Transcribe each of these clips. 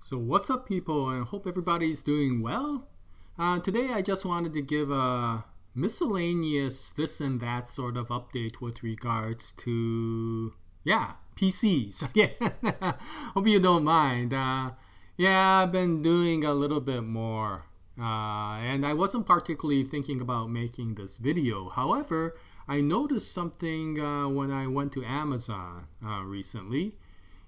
So what's up, people? I hope everybody's doing well. Today I just wanted to give a miscellaneous this and that sort of update with regards to PCs. Hope you don't mind. I've been doing a little bit more, and I wasn't particularly thinking about making this video. However, I noticed something when I went to Amazon recently.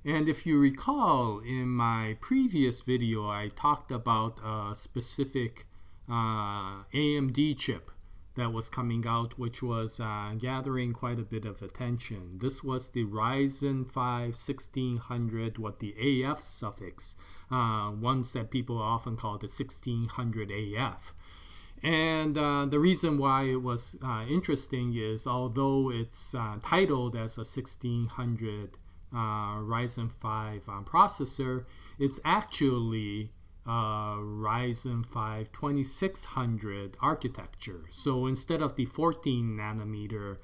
And if you recall, in my previous video, I talked about a specific AMD chip that was coming out, which was gathering quite a bit of attention. This was the Ryzen 5 1600 with the AF suffix, ones that people often call the 1600 AF. And the reason why it was interesting is, although it's titled as a 1600 Ryzen 5 processor, it's actually Ryzen 5 2600 architecture. So instead of the 14 nanometer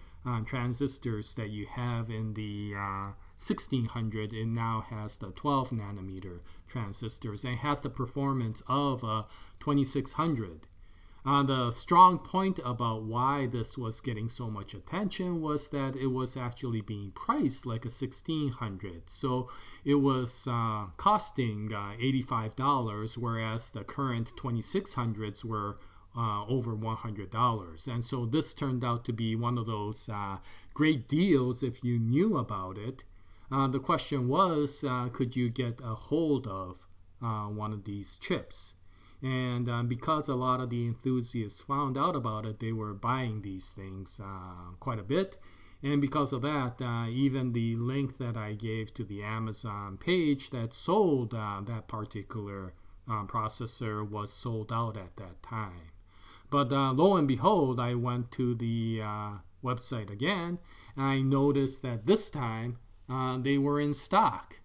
transistors that you have in the 1600, it now has the 12 nanometer transistors and has the performance of a 2600. The strong point about why this was getting so much attention was that it was actually being priced like a 1600. So it was costing $85, whereas the current 2600s were over $100. And so this turned out to be one of those great deals if you knew about it. The question was, could you get a hold of one of these chips? And because a lot of the enthusiasts found out about it, they were buying these things quite a bit. And because of that, even the link that I gave to the Amazon page that sold that particular processor was sold out at that time. But lo and behold, I went to the website again, and I noticed that this time they were in stock.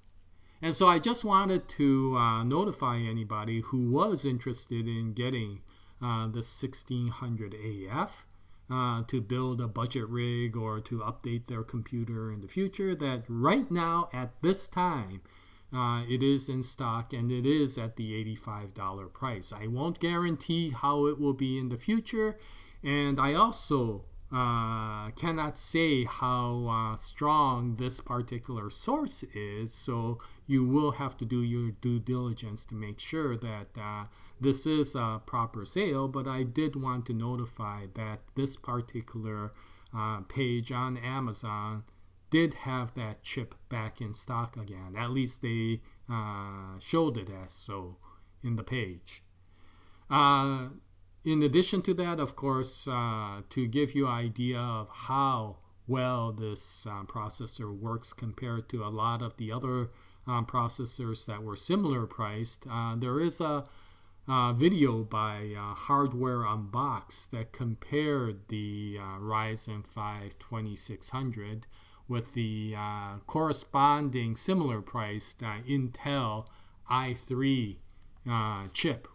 And so I just wanted to notify anybody who was interested in getting the 1600 AF to build a budget rig or to update their computer in the future, that right now at this time it is in stock and it is at the $85 price. I won't guarantee how it will be in the future, and I also cannot say how strong this particular source is, so you will have to do your due diligence to make sure that this is a proper sale. But I did want to notify that this particular page on Amazon did have that chip back in stock again. At least they showed it as so in the page. In addition to that, of course, to give you an idea of how well this processor works compared to a lot of the other processors that were similar priced, there is a video by Hardware Unboxed that compared the Ryzen 5 2600 with the corresponding similar priced Intel i3 chip,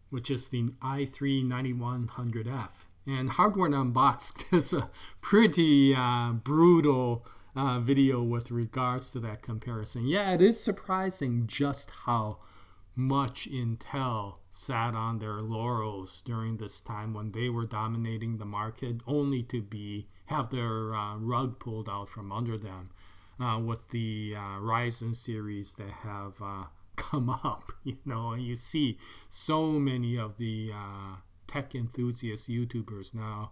which is the i3-9100F. And Hardware Unboxed is a pretty brutal video with regards to that comparison. Yeah, it is surprising just how much Intel sat on their laurels during this time when they were dominating the market, only to have their rug pulled out from under them with the Ryzen series that have come up, and you see so many of the tech enthusiast YouTubers now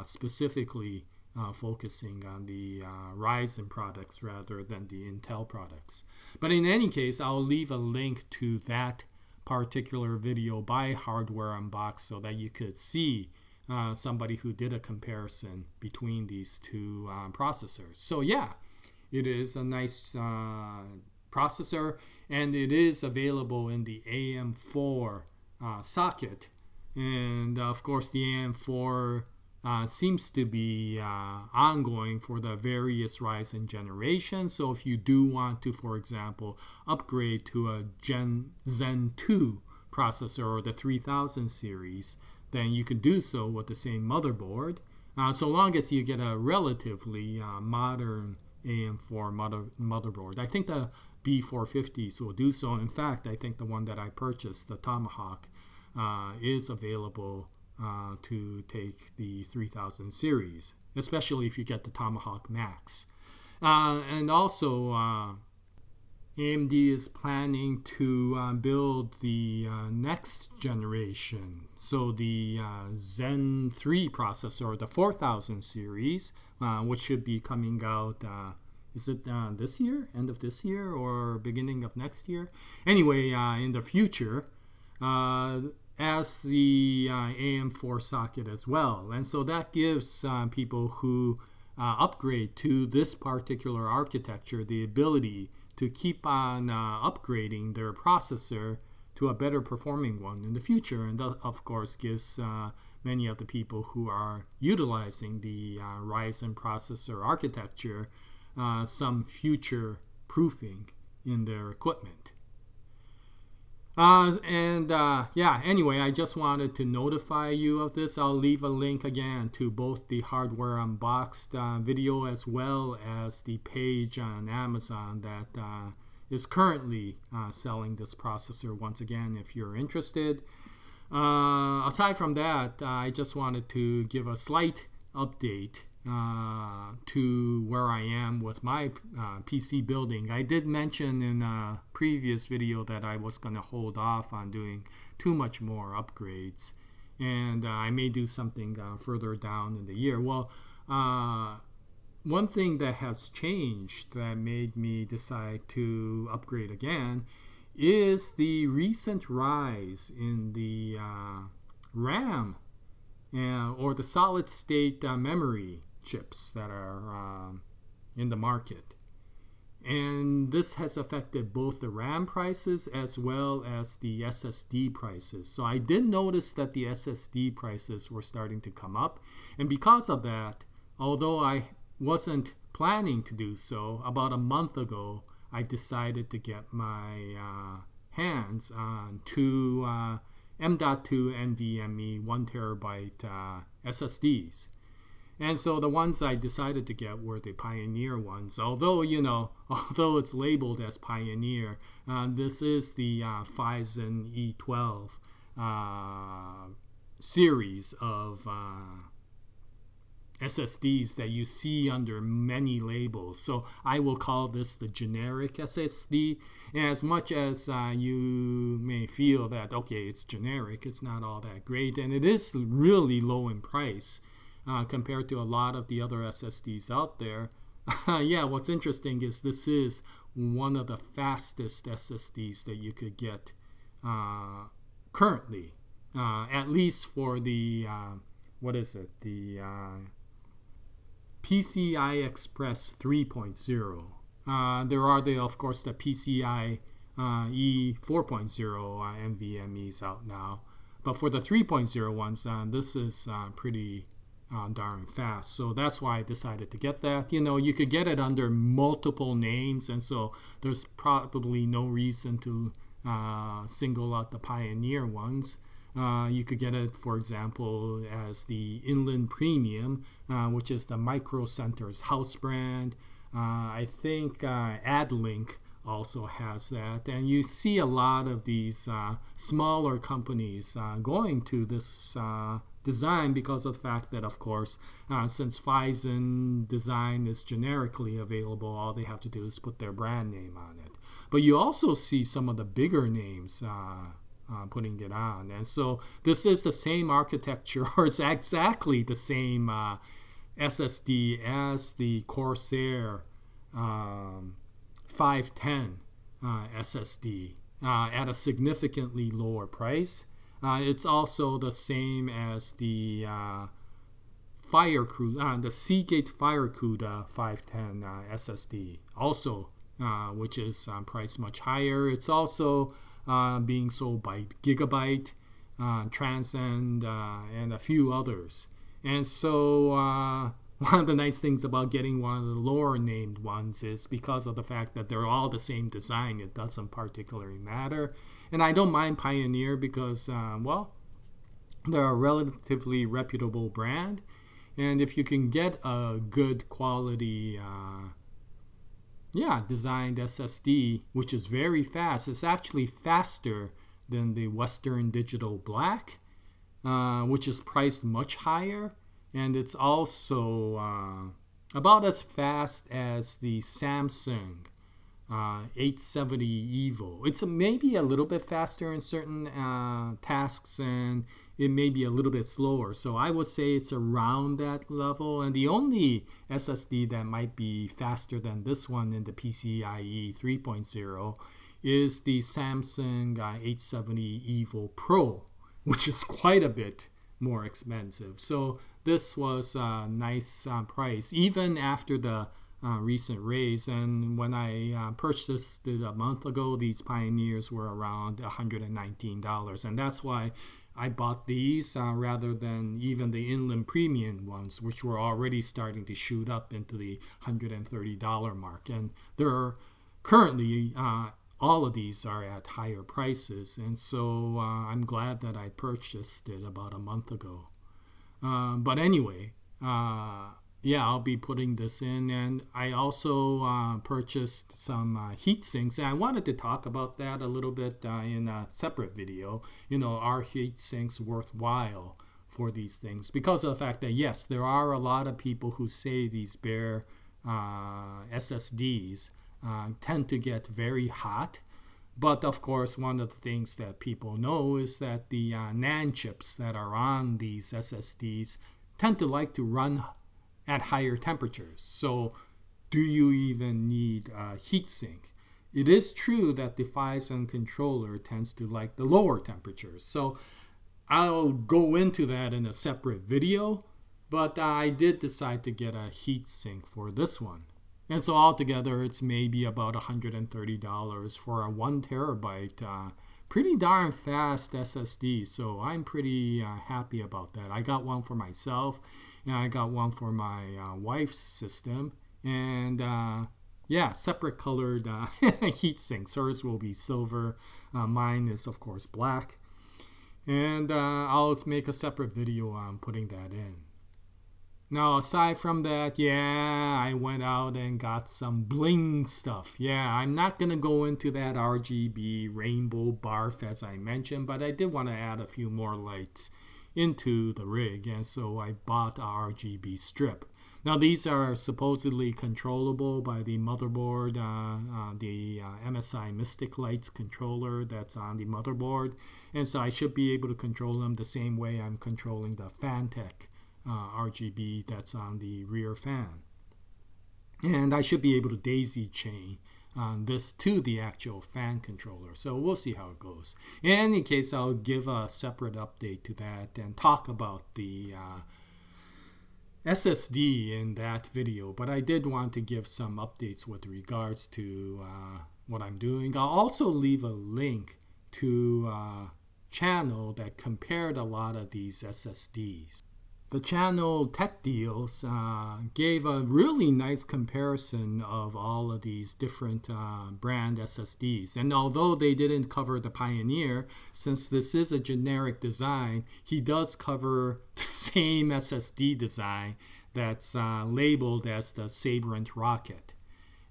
specifically focusing on the Ryzen products rather than the Intel products. But in any case, I'll leave a link to that particular video by Hardware Unboxed so that you could see somebody who did a comparison between these two processors. So yeah, it is a nice processor, and it is available in the AM4 socket. And of course, the AM4 seems to be ongoing for the various Ryzen generations. So if you do want to, for example, upgrade to a Zen 2 processor or the 3000 series, then you can do so with the same motherboard, so long as you get a relatively modern AM4 motherboard. I think the B450s will do so. In fact, I think the one that I purchased, the Tomahawk, is available to take the 3000 series, especially if you get the Tomahawk Max. And also, AMD is planning to build the next generation, so the Zen 3 processor, the 4000 series, which should be coming out, is it this year, end of this year, or beginning of next year? Anyway, in the future, as the AM4 socket as well. And so that gives people who upgrade to this particular architecture the ability to keep on upgrading their processor to a better performing one in the future. And that, of course, gives many of the people who are utilizing the Ryzen processor architecture some future proofing in their equipment. Anyway, I just wanted to notify you of this. I'll leave a link again to both the Hardware Unboxed video as well as the page on Amazon that is currently selling this processor, once again, if you're interested. Aside from that, I just wanted to give a slight update to where I am with my PC building. I did mention in a previous video that I was going to hold off on doing too much more upgrades, and I may do something further down in the year. Well, one thing that has changed that made me decide to upgrade again is the recent rise in the RAM or the solid state memory chips that are in the market. And this has affected both the RAM prices as well as the SSD prices. So I did notice that the SSD prices were starting to come up. And because of that, although I wasn't planning to do so, about a month ago, I decided to get my hands on two M.2 NVMe 1 terabyte SSDs. And so the ones I decided to get were the Pioneer ones. Although although it's labeled as Pioneer, this is the Phison E12 series of SSDs that you see under many labels. So I will call this the generic SSD. And as much as you may feel that, okay, it's generic, it's not all that great, and it is really low in price compared to a lot of the other SSDs out there. What's interesting is this is one of the fastest SSDs that you could get currently, at least for the the PCI Express 3.0. There are of course the PCI E 4.0 NVMEs out now, but for the 3.0 ones, this is pretty darn fast. So that's why I decided to get that. You could get it under multiple names, and so there's probably no reason to single out the Pioneer ones. You could get it, for example, as the Inland Premium, which is the Micro Center's house brand. I think AdLink also has that. And you see a lot of these smaller companies going to this design because of the fact that, of course, since Phison design is generically available, all they have to do is put their brand name on it. But you also see some of the bigger names putting it on. And so this is the same architecture, or it's exactly the same SSD as the Corsair 510 SSD at a significantly lower price. It's also the same as the the Seagate FireCuda 510 SSD, also which is priced much higher. It's also being sold by Gigabyte, Transcend, and a few others. And so one of the nice things about getting one of the lower named ones is because of the fact that they're all the same design, it doesn't particularly matter. And I don't mind Pioneer because, they're a relatively reputable brand. And if you can get a good quality designed SSD, which is very fast. It's actually faster than the Western Digital Black, which is priced much higher. And it's also about as fast as the Samsung 870 EVO. It's maybe a little bit faster in certain tasks, and it may be a little bit slower. So I would say it's around that level. And the only SSD that might be faster than this one in the PCIe 3.0 is the Samsung 870 EVO Pro, which is quite a bit more expensive. So this was a nice price, even after the recent raise. And when I purchased it a month ago, these Pioneers were around $119, and that's why I bought these rather than even the Inland Premium ones, which were already starting to shoot up into the $130 mark. And there are currently all of these are at higher prices, and so I'm glad that I purchased it about a month ago. But anyway, I'll be putting this in. And I also purchased some heat sinks. And I wanted to talk about that a little bit in a separate video. Are heat sinks worthwhile for these things? Because of the fact that, yes, there are a lot of people who say these bare SSDs tend to get very hot. But of course, one of the things that people know is that the NAND chips that are on these SSDs tend to like to run at higher temperatures. So do you even need a heatsink? It is true that the Phison controller tends to like the lower temperatures. So I'll go into that in a separate video, but I did decide to get a heatsink for this one. And so altogether, it's maybe about $130 for a 1 terabyte, pretty darn fast SSD. So I'm pretty happy about that. I got one for myself, and I got one for my wife's system. And separate colored heat sinks. Hers will be silver. Mine is, of course, black. And I'll make a separate video on putting that in. Now, aside from that, I went out and got some bling stuff. I'm not going to go into that RGB rainbow barf as I mentioned, but I did want to add a few more lights into the rig, and so I bought a RGB strip. Now, these are supposedly controllable by the motherboard, the MSI Mystic Lights controller that's on the motherboard, and so I should be able to control them the same way I'm controlling the Fantech RGB that's on the rear fan. And I should be able to daisy chain this to the actual fan controller. So we'll see how it goes. In any case, I'll give a separate update to that and talk about the SSD in that video. But I did want to give some updates with regards to what I'm doing. I'll also leave a link to a channel that compared a lot of these SSDs. The channel Tech Deals gave a really nice comparison of all of these different brand SSDs. And although they didn't cover the Pioneer, since this is a generic design, he does cover the same SSD design that's labeled as the Sabrent Rocket.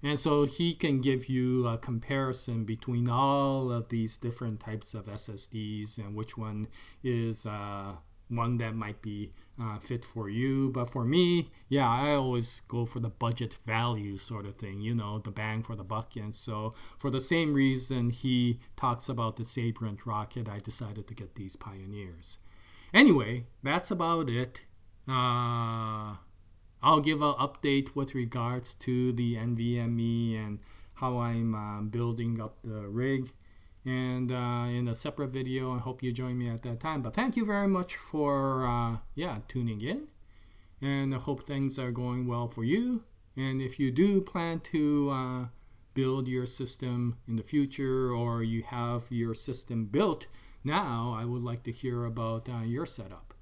And so he can give you a comparison between all of these different types of SSDs and which one is one that might be fit for you. But for me, I always go for the budget value sort of thing, the bang for the buck. And so for the same reason he talks about the Sabrent Rocket, I decided to get these Pioneers. Anyway, that's about it. I'll give an update with regards to the NVMe and how I'm building up the rig. And in a separate video, I hope you join me at that time. But thank you very much for tuning in. And I hope things are going well for you. And if you do plan to build your system in the future, or you have your system built now, I would like to hear about your setup.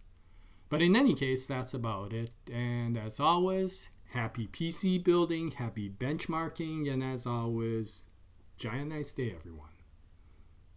But in any case, that's about it. And as always, happy PC building, happy benchmarking, and as always, Jaya, nice day, everyone.